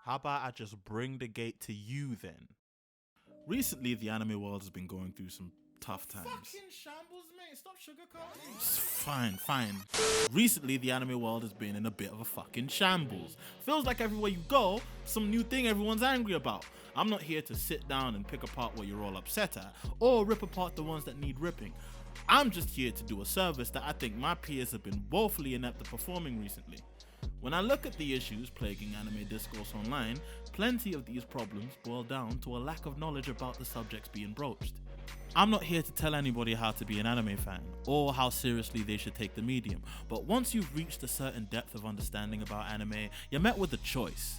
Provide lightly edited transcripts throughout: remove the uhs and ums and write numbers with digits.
How about I just bring the gate to you then? Recently, the anime world has been going through some tough times. Fucking shambles, mate. Stop sugarcoating. Fine. Recently, the anime world has been in a bit of a fucking shambles. Feels like everywhere you go, some new thing everyone's angry about. I'm not here to sit down and pick apart what you're all upset at, or rip apart the ones that need ripping. I'm just here to do a service that I think my peers have been woefully inept at performing recently. When I look at the issues plaguing anime discourse online, plenty of these problems boil down to a lack of knowledge about the subjects being broached. I'm not here to tell anybody how to be an anime fan, or how seriously they should take the medium, but once you've reached a certain depth of understanding about anime, you're met with a choice.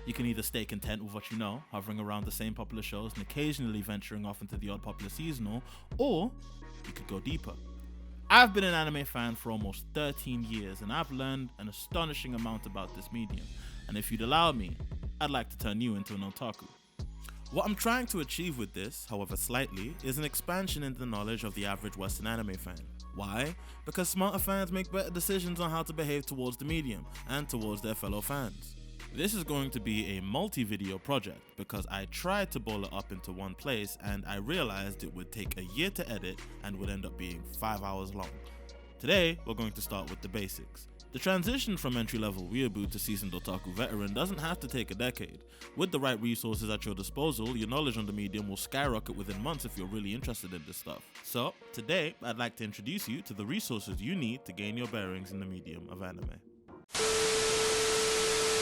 You can either stay content with what you know, hovering around the same popular shows and occasionally venturing off into the odd popular seasonal, or you could go deeper. I've been an anime fan for almost 13 years and I've learned an astonishing amount about this medium, and if you'd allow me, I'd like to turn you into an otaku. What I'm trying to achieve with this, however slightly, is an expansion into the knowledge of the average Western anime fan. Why? Because smarter fans make better decisions on how to behave towards the medium and towards their fellow fans. This is going to be a multi-video project because I tried to boil it up into one place and I realized it would take a year to edit and would end up being 5 hours long. Today, we're going to start with the basics. The transition from entry-level weeaboo to seasoned otaku veteran doesn't have to take a decade. With the right resources at your disposal, your knowledge on the medium will skyrocket within months if you're really interested in this stuff. So, today, I'd like to introduce you to the resources you need to gain your bearings in the medium of anime.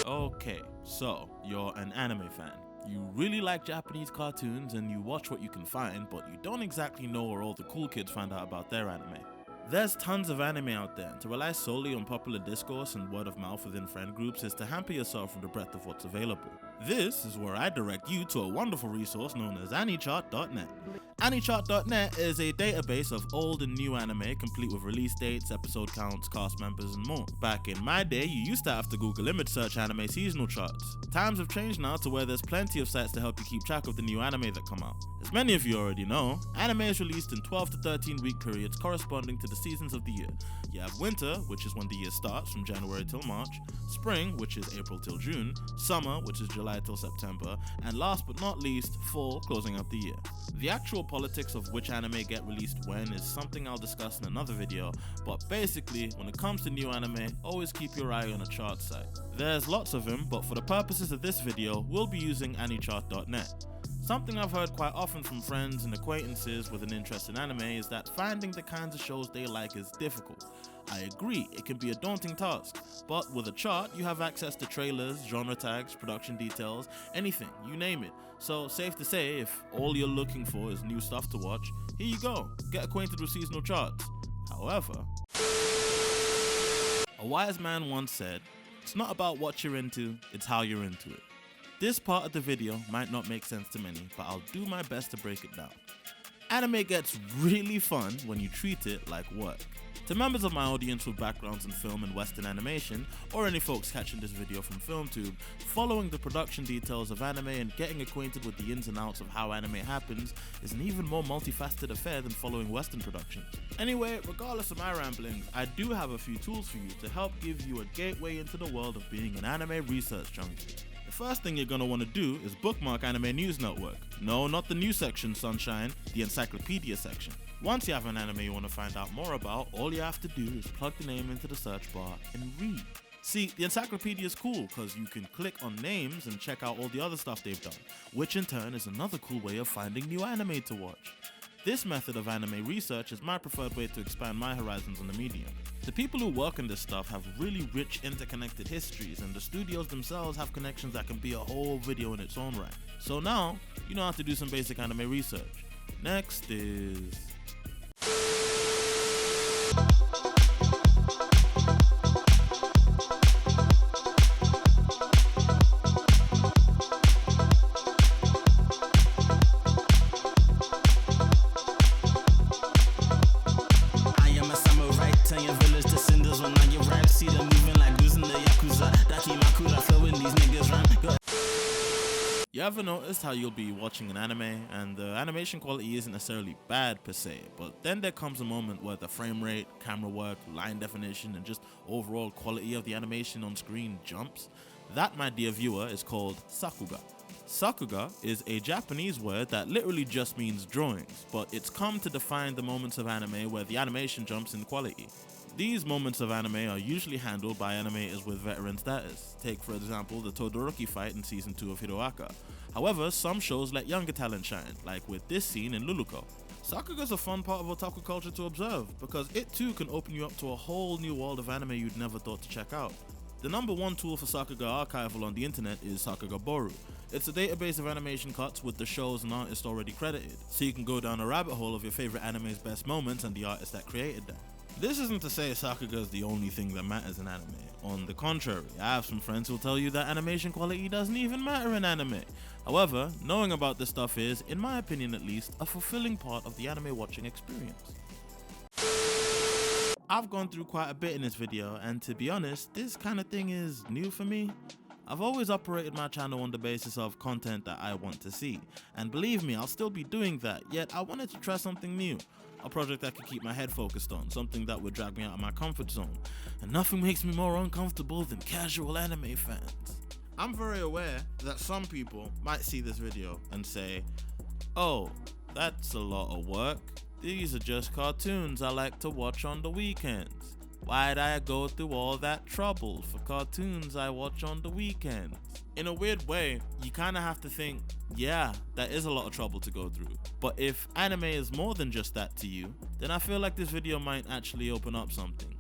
Okay, so you're an anime fan. You really like Japanese cartoons and you watch what you can find, but you don't exactly know where all the cool kids find out about their anime. There's tons of anime out there, and to rely solely on popular discourse and word of mouth within friend groups is to hamper yourself from the breadth of what's available. This is where I direct you to a wonderful resource known as AniChart.net. AniChart.net is a database of old and new anime complete with release dates, episode counts, cast members, and more. Back in my day, you used to have to Google image search anime seasonal charts. Times have changed now to where there's plenty of sites to help you keep track of the new anime that come out. As many of you already know, anime is released in 12 to 13 week periods corresponding to the seasons of the year. You have winter, which is when the year starts from January till March, spring, which is April till June, summer, which is July till September, and last but not least, fall, closing out the year. The actual politics of which anime get released when is something I'll discuss in another video, but basically, when it comes to new anime, always keep your eye on a chart site. There's lots of them, but for the purposes of this video, we'll be using AniChart.net. Something I've heard quite often from friends and acquaintances with an interest in anime is that finding the kinds of shows they like is difficult. I agree, it can be a daunting task, but with a chart you have access to trailers, genre tags, production details, anything, you name it. So safe to say, if all you're looking for is new stuff to watch, here you go, get acquainted with seasonal charts. However, a wise man once said, it's not about what you're into, it's how you're into it. This part of the video might not make sense to many, but I'll do my best to break it down. Anime gets really fun when you treat it like work. To members of my audience with backgrounds in film and Western animation, or any folks catching this video from FilmTube, following the production details of anime and getting acquainted with the ins and outs of how anime happens is an even more multifaceted affair than following Western productions. Anyway, regardless of my ramblings, I do have a few tools for you to help give you a gateway into the world of being an anime research junkie. The first thing you're going to want to do is bookmark Anime News Network. No, not the news section, sunshine, the encyclopedia section. Once you have an anime you want to find out more about, all you have to do is plug the name into the search bar and read. See, the encyclopedia is cool because you can click on names and check out all the other stuff they've done, which in turn is another cool way of finding new anime to watch. This method of anime research is my preferred way to expand my horizons on the medium. The people who work on this stuff have really rich interconnected histories, and the studios themselves have connections that can be a whole video in its own right. So now, you know how to do some basic anime research. Next is... You ever noticed how you'll be watching an anime and the animation quality isn't necessarily bad per se, but then there comes a moment where the frame rate, camera work, line definition, and just overall quality of the animation on screen jumps? That, my dear viewer, is called sakuga. Sakuga is a Japanese word that literally just means drawings, but it's come to define the moments of anime where the animation jumps in quality. These moments of anime are usually handled by animators with veteran status. Take, for example, the Todoroki fight in season 2 of Hiroaka. However, some shows let younger talent shine, like with this scene in Luluko. Sakuga's a fun part of otaku culture to observe, because it too can open you up to a whole new world of anime you'd never thought to check out. The number one tool for Sakuga archival on the internet is Sakuga Boru. It's a database of animation cuts with the shows and artists already credited, so you can go down a rabbit hole of your favorite anime's best moments and the artists that created them. This isn't to say Sakuga is the only thing that matters in anime. On the contrary, I have some friends who'll tell you that animation quality doesn't even matter in anime. However, knowing about this stuff is, in my opinion at least, a fulfilling part of the anime watching experience. I've gone through quite a bit in this video, and to be honest, this kind of thing is new for me. I've always operated my channel on the basis of content that I want to see, and believe me, I'll still be doing that, yet I wanted to try something new. A project I could keep my head focused on, something that would drag me out of my comfort zone, and nothing makes me more uncomfortable than casual anime fans. I'm very aware that some people might see this video and say, "Oh, that's a lot of work. These are just cartoons I like to watch on the weekends. Why'd I go through all that trouble for cartoons I watch on the weekends?" In a weird way, you kinda have to think, yeah, that is a lot of trouble to go through. But if anime is more than just that to you, then I feel like this video might actually open up something.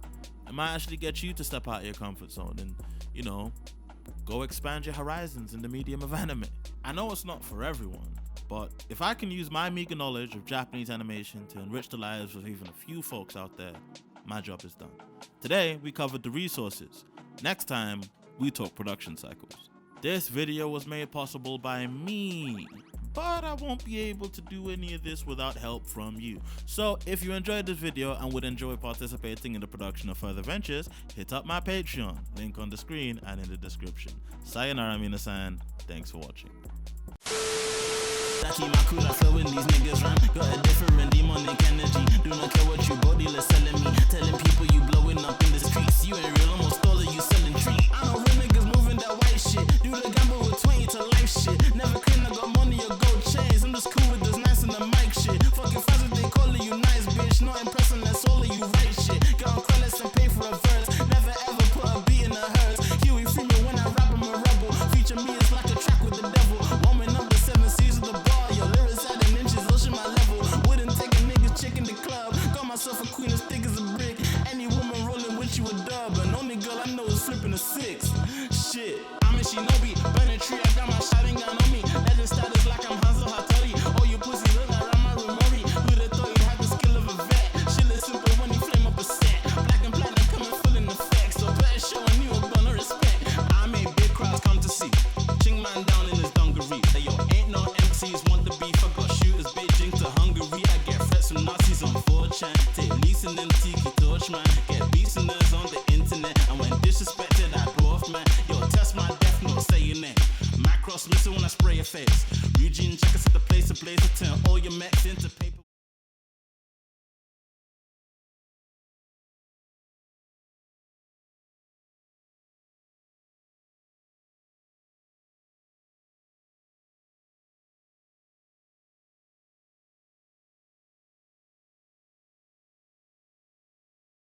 It might actually get you to step out of your comfort zone and, go expand your horizons in the medium of anime. I know it's not for everyone, but if I can use my meager knowledge of Japanese animation to enrich the lives of even a few folks out there, my job is done. Today, we covered the resources. Next time, we talk production cycles. This video was made possible by me, but I won't be able to do any of this without help from you. So if you enjoyed this video and would enjoy participating in the production of further ventures, hit up my Patreon, link on the screen and in the description. Sayonara minasan, thanks for watching. I keep my cool, I feel when these niggas run. Got a different demonic energy. Do not care what you bodiless selling me. Telling people you blowing up in the streets. You ain't real, almost all of you selling treat. I know real niggas moving that white shit. Do the gamble with 20 to life shit. Never clean, I got money or gold chains. I'm just cool with this nice and the mic shit. Fucking fans if they calling you nice, bitch. Not impressing, that's all of you right shit. Get on credits and pay for a verse. Never ever put a beat in a hearse. Huey free me when I rap, I'm a rebel. Feature me is like a track with the devil. Warming up the 7 seas of the bar. Your lyrics adding inches, ocean my level. Wouldn't take a nigga's chick in the club. Got myself a queen as thick as a brick. Any woman rolling with you a dub. And only girl I know is flipping a 6. Shit, I'm a shinobi. Burn a tree, I got my shotting gun on me. Legend status like I'm Hanzo Hattori. Oh, you pussy look like Ramaru Mori. Who'd have thought you had the skill of a vet? Shit is simple when you flame up a set. Black and platinum coming full in effect. So better showing you a gonna respect. I made big crowds come to see. Ching man down in his dungaree. Hey yo, ain't no MCs want the beef. I got shooters Beijing to Hungary. I get threats from Nazis on 4chan. Take lease and then tiki torch man. Get beats and nerds on the internet. And when disrespected I blow off man. Yo, test my death note, say your name. Macross missile when I spray your face.